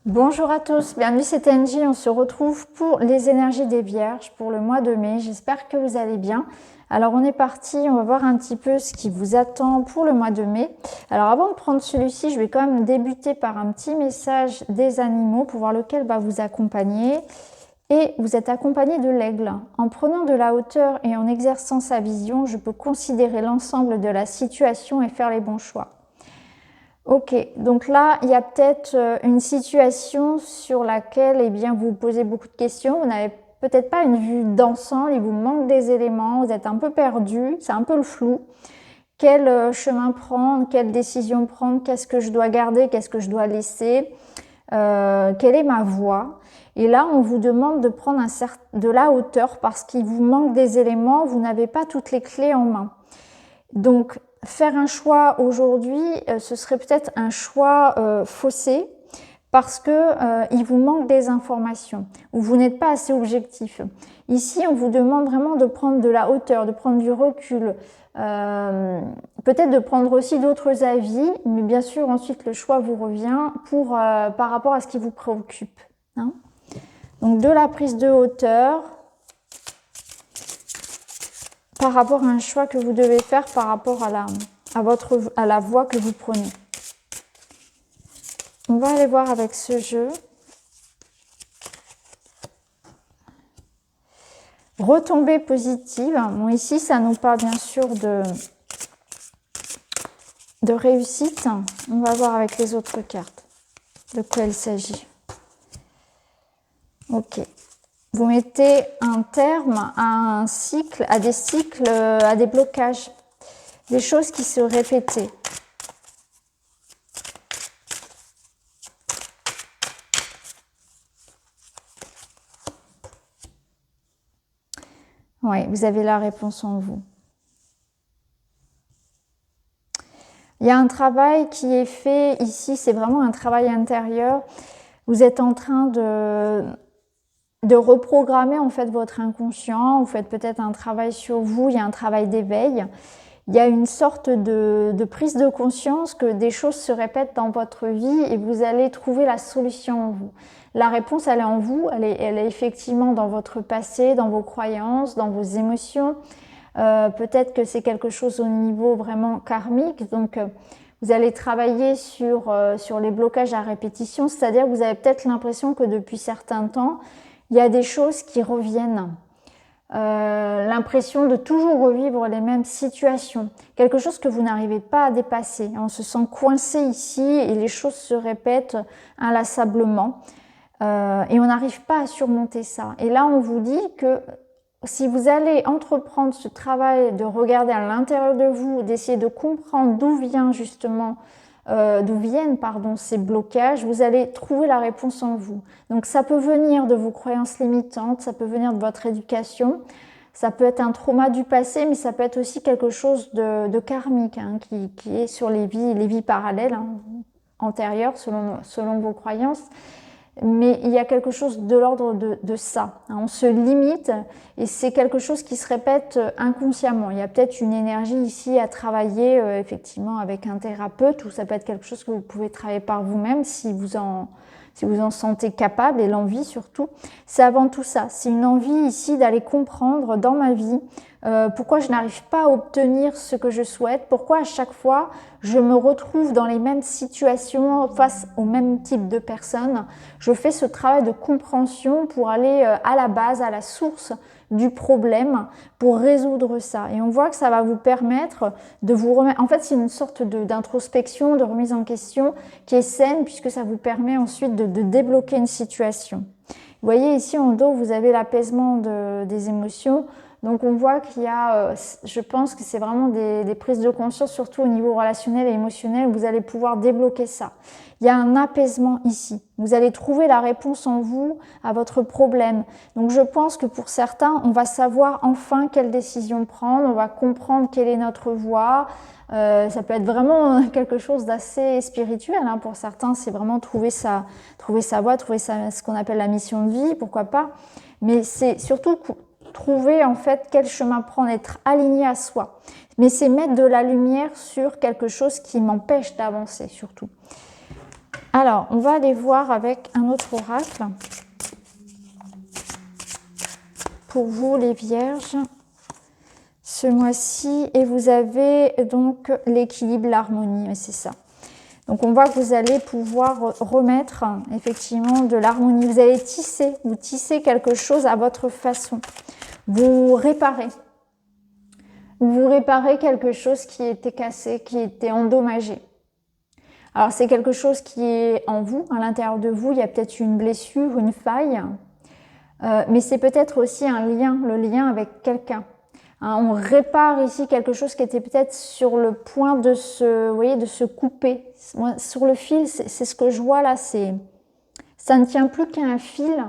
Bonjour à tous, bienvenue c'est Angie, on se retrouve pour les énergies des Vierges pour le mois de mai, j'espère que vous allez bien. Alors on est parti, on va voir un petit peu ce qui vous attend pour le mois de mai. Alors avant de prendre celui-ci, je vais quand même débuter par un petit message des animaux pour voir lequel va vous accompagner. Et vous êtes accompagné de l'aigle. En prenant de la hauteur et en exerçant sa vision, je peux considérer l'ensemble de la situation et faire les bons choix. Ok, donc là, il y a peut-être une situation sur laquelle eh bien, vous vous posez beaucoup de questions. Vous n'avez peut-être pas une vue d'ensemble, il vous manque des éléments, vous êtes un peu perdu, c'est un peu le flou. Quel chemin prendre, quelle décision prendre, qu'est-ce que je dois garder, qu'est-ce que je dois laisser, quelle est ma voie. Et là, on vous demande de prendre de la hauteur parce qu'il vous manque des éléments, vous n'avez pas toutes les clés en main. Donc, faire un choix aujourd'hui, ce serait peut-être un choix faussé parce que il vous manque des informations ou vous n'êtes pas assez objectif. Ici, on vous demande vraiment de prendre de la hauteur, de prendre du recul, peut-être de prendre aussi d'autres avis, mais bien sûr, ensuite, le choix vous revient par rapport à ce qui vous préoccupe. Hein. Donc, de la prise de hauteur par rapport à un choix que vous devez faire par rapport à la voie que vous prenez. On va aller voir avec ce jeu. Retombée positive. Bon, ici, ça nous parle bien sûr de réussite. On va voir avec les autres cartes de quoi il s'agit. Ok. Vous mettez un terme à un cycle, à des cycles, à des blocages, des choses qui se répétaient. Oui, vous avez la réponse en vous. Il y a un travail qui est fait ici, c'est vraiment un travail intérieur. Vous êtes en train de reprogrammer en fait votre inconscient. Vous faites peut-être un travail sur vous, il y a un travail d'éveil. Il y a une sorte de prise de conscience que des choses se répètent dans votre vie et vous allez trouver la solution en vous. La réponse, elle est en vous, elle est effectivement dans votre passé, dans vos croyances, dans vos émotions. Peut-être que c'est quelque chose au niveau vraiment karmique. Donc, vous allez travailler sur les blocages à répétition, c'est-à-dire que vous avez peut-être l'impression que depuis certains temps, il y a des choses qui reviennent. L'impression de toujours revivre les mêmes situations. Quelque chose que vous n'arrivez pas à dépasser. On se sent coincé ici et les choses se répètent inlassablement. Et on n'arrive pas à surmonter ça. Et là, on vous dit que si vous allez entreprendre ce travail de regarder à l'intérieur de vous, d'essayer de comprendre d'où viennent ces blocages, vous allez trouver la réponse en vous. Donc ça peut venir de vos croyances limitantes, ça peut venir de votre éducation, ça peut être un trauma du passé, mais ça peut être aussi quelque chose de karmique hein, qui est sur les vies parallèles hein, antérieures selon vos croyances. Mais il y a quelque chose de l'ordre de ça. On se limite et c'est quelque chose qui se répète inconsciemment. Il y a peut-être une énergie ici à travailler effectivement avec un thérapeute ou ça peut être quelque chose que vous pouvez travailler par vous-même si vous en sentez capable et l'envie surtout. C'est avant tout ça. C'est une envie ici d'aller comprendre dans ma vie pourquoi je n'arrive pas à obtenir ce que je souhaite, pourquoi à chaque fois je me retrouve dans les mêmes situations face au même type de personnes. Je fais ce travail de compréhension pour aller à la base, à la source du problème pour résoudre ça. Et on voit que ça va vous permettre de vous remettre... En fait, c'est une sorte d'introspection, de remise en question qui est saine puisque ça vous permet ensuite de débloquer une situation. Vous voyez ici en dos, vous avez l'apaisement des émotions. Donc on voit qu'il y a, je pense que c'est vraiment des prises de conscience, surtout au niveau relationnel et émotionnel, où vous allez pouvoir débloquer ça. Il y a un apaisement ici. Vous allez trouver la réponse en vous à votre problème. Donc je pense que pour certains, on va savoir enfin quelle décision prendre, on va comprendre quelle est notre voie. Ça peut être vraiment quelque chose d'assez spirituel. Hein. Pour certains, c'est vraiment trouver sa voie, ce qu'on appelle la mission de vie, pourquoi pas. Mais c'est surtout trouver en fait quel chemin prendre, être aligné à soi. Mais c'est mettre de la lumière sur quelque chose qui m'empêche d'avancer surtout. Alors, on va aller voir avec un autre oracle. Pour vous, les vierges, ce mois-ci. Et vous avez donc l'équilibre, l'harmonie, c'est ça. Donc, on voit que vous allez pouvoir remettre effectivement de l'harmonie. Vous allez tisser, vous tissez quelque chose à votre façon. Vous réparez. Vous réparez quelque chose qui était cassé, qui était endommagé. Alors, c'est quelque chose qui est en vous, à l'intérieur de vous. Il y a peut-être une blessure, une faille. Mais c'est peut-être aussi un lien, le lien avec quelqu'un. Hein, on répare ici quelque chose qui était peut-être sur le point de se, vous voyez, de se couper. Moi, sur le fil, c'est ce que je vois là, ça ne tient plus qu'à un fil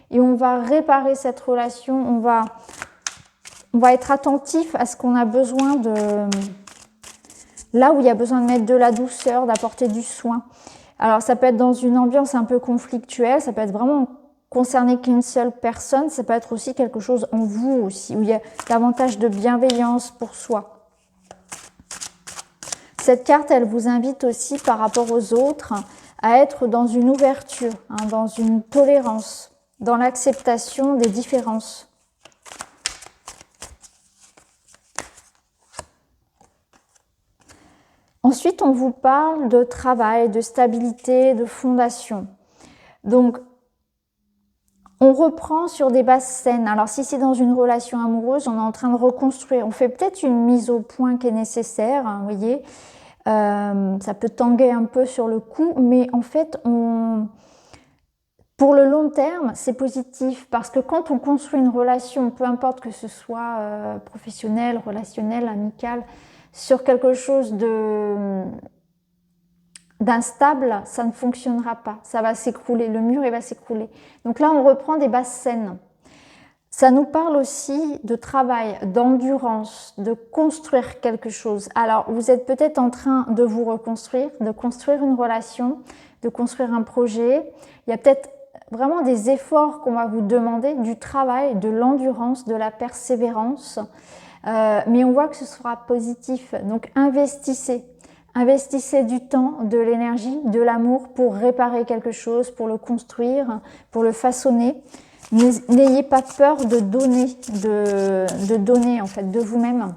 et on va réparer cette relation, on va être attentif à ce qu'on a besoin de... Là où il y a besoin de mettre de la douceur, d'apporter du soin. Alors ça peut être dans une ambiance un peu conflictuelle, ça peut être vraiment concerné qu'une seule personne, ça peut être aussi quelque chose en vous aussi, où il y a davantage de bienveillance pour soi. Cette carte, elle vous invite aussi par rapport aux autres à être dans une ouverture, hein, dans une tolérance, dans l'acceptation des différences. Ensuite, on vous parle de travail, de stabilité, de fondation. Donc, on reprend sur des bases saines. Alors, si c'est dans une relation amoureuse, on est en train de reconstruire. On fait peut-être une mise au point qui est nécessaire, hein, vous voyez. Ça peut tanguer un peu sur le coup, mais en fait, pour le long terme, c'est positif parce que quand on construit une relation, peu importe que ce soit professionnel, relationnel, amical, sur quelque chose d'instable, ça ne fonctionnera pas. Ça va s'écrouler. Le mur, il va s'écrouler. Donc là, on reprend des bases saines. Ça nous parle aussi de travail, d'endurance, de construire quelque chose. Alors, vous êtes peut-être en train de vous reconstruire, de construire une relation, de construire un projet. Il y a peut-être vraiment des efforts qu'on va vous demander, du travail, de l'endurance, de la persévérance. Mais on voit que ce sera positif. Donc, investissez. Investissez du temps, de l'énergie, de l'amour pour réparer quelque chose, pour le construire, pour le façonner. N'ayez pas peur de donner, de donner en fait de vous-même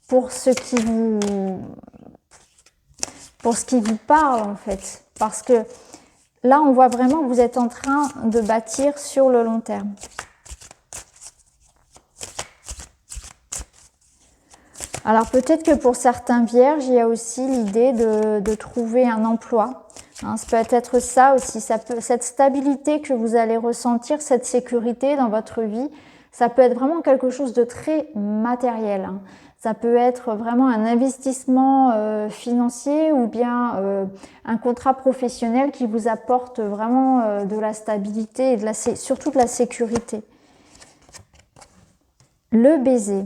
pour ce qui vous parle en fait. Parce que là, on voit vraiment que vous êtes en train de bâtir sur le long terme. Alors peut-être que pour certains vierges, il y a aussi l'idée de trouver un emploi. Hein, ça peut être ça aussi, cette stabilité que vous allez ressentir, cette sécurité dans votre vie, ça peut être vraiment quelque chose de très matériel. Hein. Ça peut être vraiment un investissement financier ou bien un contrat professionnel qui vous apporte vraiment de la stabilité et surtout de la sécurité. Le baiser.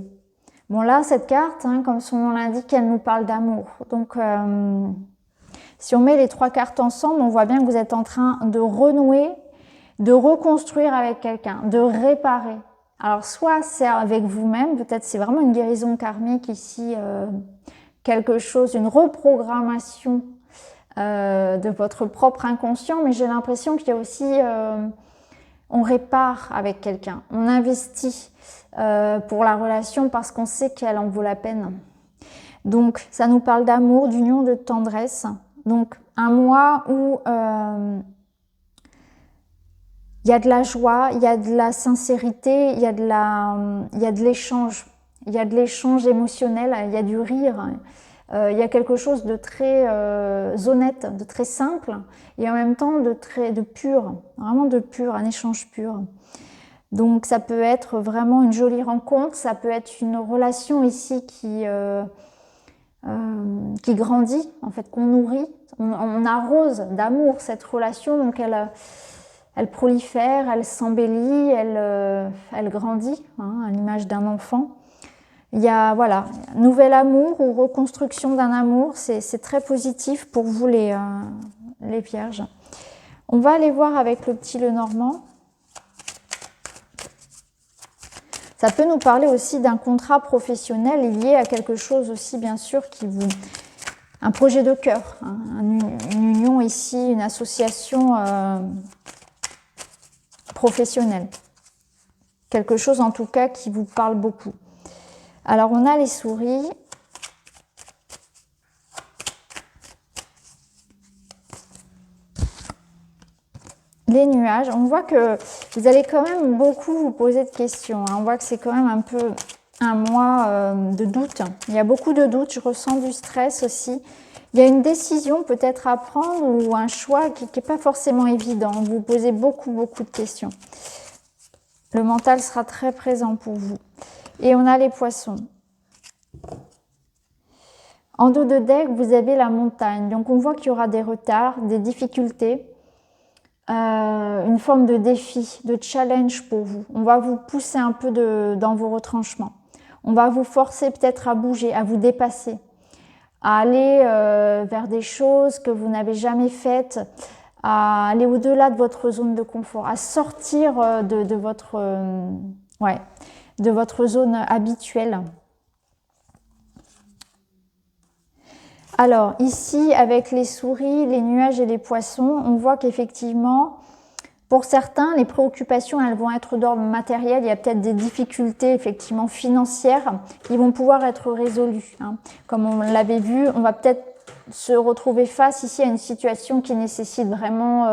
Bon là, cette carte, hein, comme son nom l'indique, elle nous parle d'amour. Donc, si on met les trois cartes ensemble, on voit bien que vous êtes en train de renouer, de reconstruire avec quelqu'un, de réparer. Alors, soit c'est avec vous-même, peut-être c'est vraiment une guérison karmique ici, quelque chose, une reprogrammation de votre propre inconscient, mais j'ai l'impression qu'il y a aussi, on répare avec quelqu'un, on investit pour la relation parce qu'on sait qu'elle en vaut la peine. Donc, ça nous parle d'amour, d'union, de tendresse. Donc, un mois où il y a de la joie, il y a de la sincérité, il y a de l'échange. Il y a de l'échange émotionnel, il y a du rire. Il y a quelque chose de très honnête, de très simple et en même temps de pur, vraiment de pur, un échange pur. Donc, ça peut être vraiment une jolie rencontre, ça peut être une relation ici qui grandit, en fait, qu'on nourrit. On arrose d'amour cette relation, donc elle prolifère, elle s'embellit, elle grandit, hein, à l'image d'un enfant. Il y a, voilà, nouvel amour ou reconstruction d'un amour, c'est très positif pour vous les vierges. On va aller voir avec le petit Lenormand. Ça peut nous parler aussi d'un contrat professionnel lié à quelque chose aussi, bien sûr, un projet de cœur, hein, une union ici, une association professionnelle. Quelque chose en tout cas qui vous parle beaucoup. Alors on a les souris. Les nuages, on voit que vous allez quand même beaucoup vous poser de questions. Hein. On voit que c'est quand même un peu un mois de doute. Il y a beaucoup de doutes, je ressens du stress aussi. Il y a une décision peut-être à prendre ou un choix qui n'est pas forcément évident. Vous vous posez beaucoup de questions. Le mental sera très présent pour vous. Et on a les poissons. En dos de deck, vous avez la montagne. Donc on voit qu'il y aura des retards, des difficultés. Une forme de défi, de challenge pour vous. On va vous pousser un peu dans vos retranchements. On va vous forcer peut-être à bouger, à vous dépasser, à aller vers des choses que vous n'avez jamais faites, à aller au-delà de votre zone de confort, à sortir de votre zone habituelle. Alors ici, avec les souris, les nuages et les poissons, on voit qu'effectivement, pour certains, les préoccupations, elles vont être d'ordre matériel. Il y a peut-être des difficultés effectivement financières qui vont pouvoir être résolues. Hein. Comme on l'avait vu, on va peut-être se retrouver face ici à une situation qui nécessite vraiment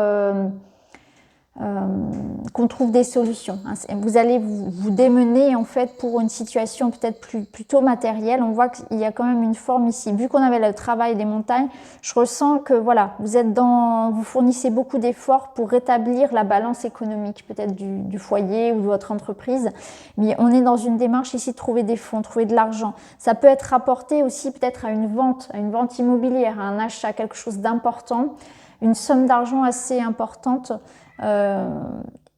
qu'on trouve des solutions. Vous allez vous démener en fait pour une situation peut-être plutôt matérielle. On voit qu'il y a quand même une forme ici. Vu qu'on avait le travail des montagnes, je ressens que voilà, vous fournissez beaucoup d'efforts pour rétablir la balance économique peut-être du foyer ou de votre entreprise. Mais on est dans une démarche ici de trouver des fonds, trouver de l'argent. Ça peut être rapporté aussi peut-être à une vente immobilière, à un achat, quelque chose d'important, une somme d'argent assez importante.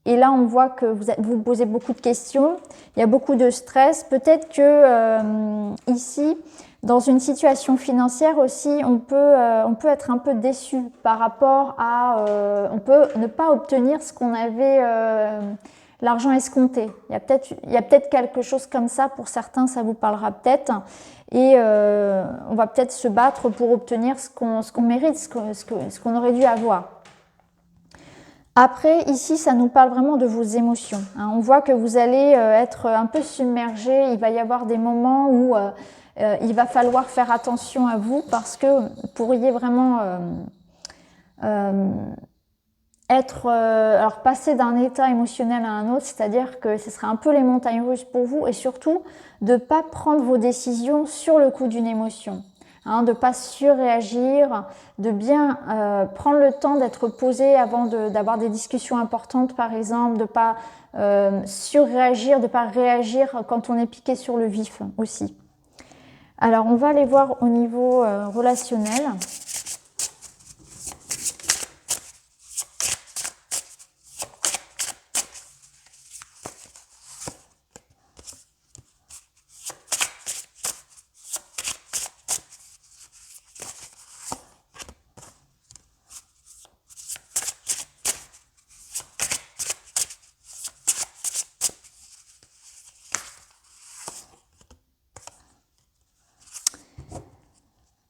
Et là, on voit que vous posez beaucoup de questions, il y a beaucoup de stress. Peut-être que ici, dans une situation financière aussi, on peut être un peu déçu par rapport à... on peut ne pas obtenir ce qu'on avait... l'argent escompté. Il y a peut-être quelque chose comme ça. Pour certains, ça vous parlera peut-être. Et on va peut-être se battre pour obtenir ce qu'on mérite, ce qu'on aurait dû avoir. Après, ici, ça nous parle vraiment de vos émotions. Hein. On voit que vous allez être un peu submergé. Il va y avoir des moments où il va falloir faire attention à vous parce que vous pourriez vraiment passer d'un état émotionnel à un autre, c'est-à-dire que ce sera un peu les montagnes russes pour vous et surtout de ne pas prendre vos décisions sur le coup d'une émotion. Hein, de ne pas surréagir, de bien prendre le temps d'être posé avant d'avoir des discussions importantes par exemple, de ne pas surréagir, de ne pas réagir quand on est piqué sur le vif aussi. Alors on va aller voir au niveau relationnel.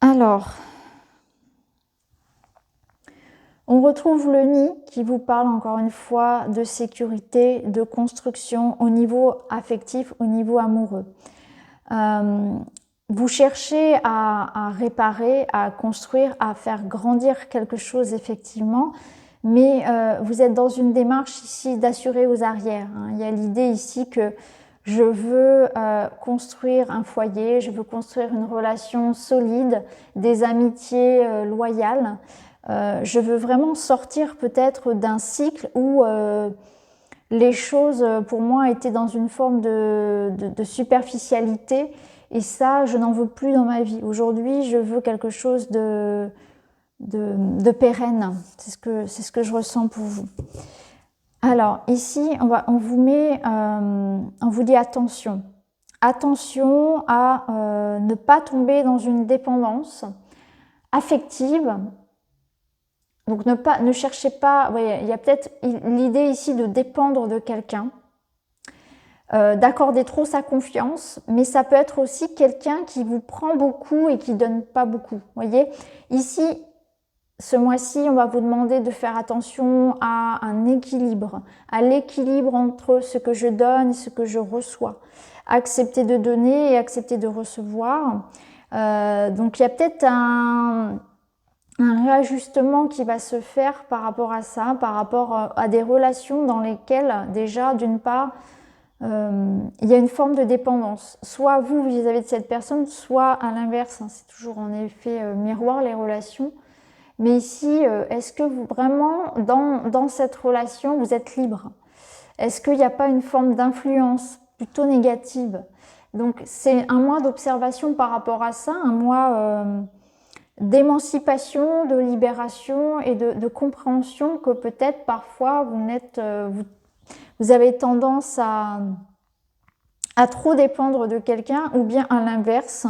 Alors, on retrouve le nid qui vous parle encore une fois de sécurité, de construction au niveau affectif, au niveau amoureux. Vous cherchez à réparer, à construire, à faire grandir quelque chose effectivement, mais vous êtes dans une démarche ici d'assurer aux arrières. Hein. Il y a l'idée ici que je veux construire un foyer, je veux construire une relation solide, des amitiés loyales. Je veux vraiment sortir peut-être d'un cycle où les choses pour moi étaient dans une forme de superficialité et ça, je n'en veux plus dans ma vie. Aujourd'hui, je veux quelque chose de pérenne. C'est ce que je ressens pour vous. Alors ici, on vous dit attention. Attention à ne pas tomber dans une dépendance affective. Donc ne cherchez pas, il y a peut-être l'idée ici de dépendre de quelqu'un. d'accorder trop sa confiance, mais ça peut être aussi quelqu'un qui vous prend beaucoup et qui donne pas beaucoup. Voyez, ici, ce mois-ci, on va vous demander de faire attention à un équilibre, à l'équilibre entre ce que je donne et ce que je reçois. Accepter de donner et accepter de recevoir. Donc il y a peut-être un réajustement qui va se faire par rapport à ça, par rapport à des relations dans lesquelles déjà, d'une part, il y a une forme de dépendance. Soit vous vis-à-vis de cette personne, soit à l'inverse. Hein, c'est toujours en effet miroir les relations. Mais ici, est-ce que vous vraiment, dans cette relation, vous êtes libre? Est-ce qu'il n'y a pas une forme d'influence plutôt négative? Donc c'est un mois d'observation par rapport à ça, un mois d'émancipation, de libération et de compréhension que peut-être parfois vous avez tendance à trop dépendre de quelqu'un, ou bien à l'inverse,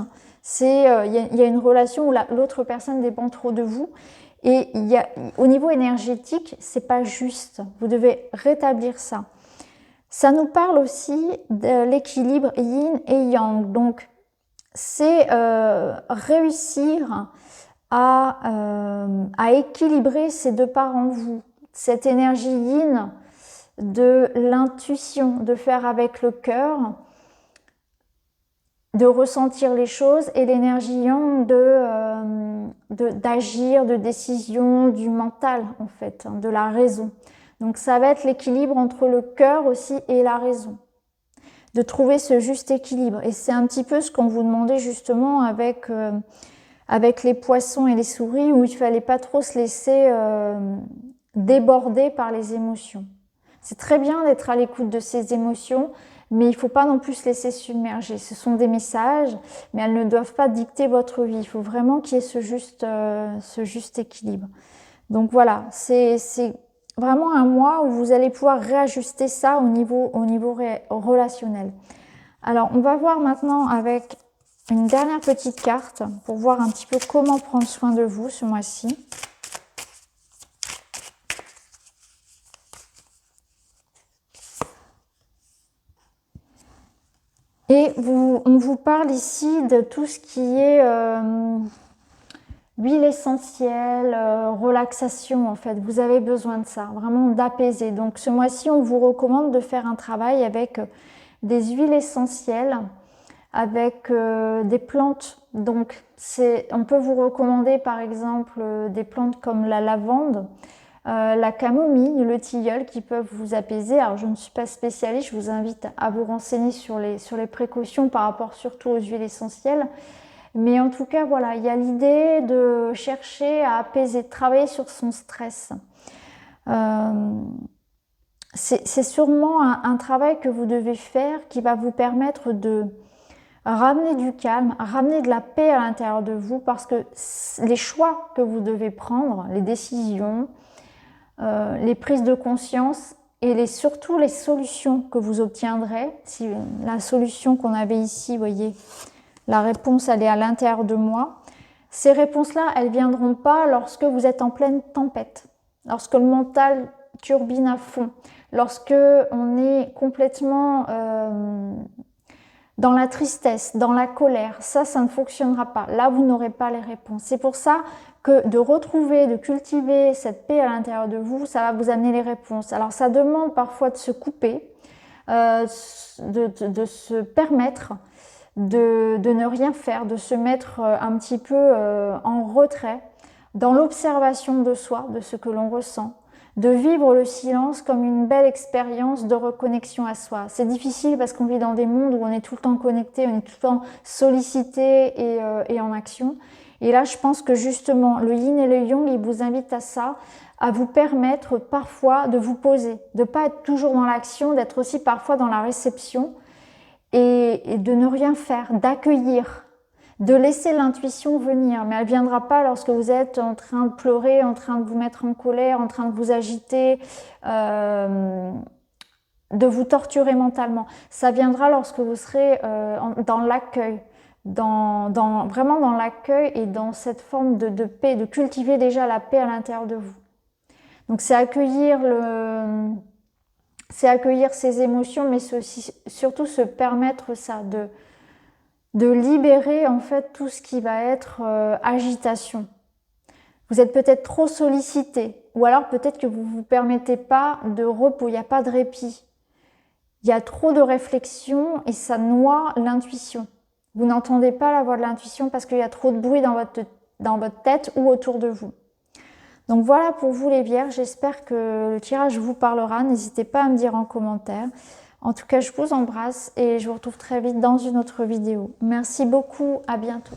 il y a une relation où l'autre personne dépend trop de vous. Et au niveau énergétique, c'est pas juste. Vous devez rétablir ça. Ça nous parle aussi de l'équilibre yin et yang. Donc, c'est réussir à équilibrer ces deux parts en vous. Cette énergie yin de l'intuition, de faire avec le cœur, de ressentir les choses, et l'énergie yang d'agir, de décision, du mental en fait, hein, de la raison. Donc ça va être l'équilibre entre le cœur aussi et la raison, de trouver ce juste équilibre. Et c'est un petit peu ce qu'on vous demandait justement avec les poissons et les souris, où il fallait pas trop se laisser déborder par les émotions. C'est très bien d'être à l'écoute de ces émotions, mais il ne faut pas non plus se laisser submerger. Ce sont des messages, mais elles ne doivent pas dicter votre vie. Il faut vraiment qu'il y ait ce juste équilibre. Donc voilà, c'est vraiment un mois où vous allez pouvoir réajuster ça au niveau relationnel. Alors, on va voir maintenant avec une dernière petite carte pour voir un petit peu comment prendre soin de vous ce mois-ci. Et on vous parle ici de tout ce qui est huile essentielle, relaxation en fait. Vous avez besoin de ça, vraiment d'apaiser. Donc ce mois-ci, on vous recommande de faire un travail avec des huiles essentielles, avec des plantes. Donc on peut vous recommander par exemple des plantes comme la lavande, la camomille, le tilleul qui peuvent vous apaiser. Alors je ne suis pas spécialiste, je vous invite à vous renseigner sur les précautions par rapport surtout aux huiles essentielles. Mais en tout cas, voilà, il y a l'idée de chercher à apaiser, de travailler sur son stress. C'est sûrement un travail que vous devez faire qui va vous permettre de ramener du calme, ramener de la paix à l'intérieur de vous, parce que les choix que vous devez prendre, les décisions, les prises de conscience et surtout les solutions que vous obtiendrez, si la solution qu'on avait ici, vous voyez, la réponse elle est à l'intérieur de moi. Ces réponses-là, elles ne viendront pas lorsque vous êtes en pleine tempête, lorsque le mental turbine à fond, lorsque on est complètement dans la tristesse, dans la colère. Ça ne fonctionnera pas. Là, vous n'aurez pas les réponses. C'est pour ça que de retrouver, de cultiver cette paix à l'intérieur de vous, ça va vous amener les réponses. Alors, ça demande parfois de se couper, de se permettre de ne rien faire, de se mettre un petit peu en retrait, dans l'observation de soi, de ce que l'on ressent, de vivre le silence comme une belle expérience de reconnexion à soi. C'est difficile parce qu'on vit dans des mondes où on est tout le temps connecté, on est tout le temps sollicité et en action. Et là, je pense que justement, le yin et le yang, ils vous invitent à ça, à vous permettre parfois de vous poser, de ne pas être toujours dans l'action, d'être aussi parfois dans la réception et de ne rien faire, d'accueillir, de laisser l'intuition venir, mais elle ne viendra pas lorsque vous êtes en train de pleurer, en train de vous mettre en colère, en train de vous agiter, de vous torturer mentalement. Ça viendra lorsque vous serez dans l'accueil, vraiment dans l'accueil et dans cette forme de paix, de cultiver déjà la paix à l'intérieur de vous. Donc c'est accueillir c'est accueillir ses émotions, mais c'est aussi surtout se permettre ça, de libérer en fait tout ce qui va être agitation. Vous êtes peut-être trop sollicité, ou alors peut-être que vous ne vous permettez pas de repos, il n'y a pas de répit. Il y a trop de réflexion et ça noie l'intuition. Vous n'entendez pas la voix de l'intuition parce qu'il y a trop de bruit dans votre tête ou autour de vous. Donc voilà pour vous les Vierges, j'espère que le tirage vous parlera. N'hésitez pas à me dire en commentaire. En tout cas, je vous embrasse et je vous retrouve très vite dans une autre vidéo. Merci beaucoup, à bientôt.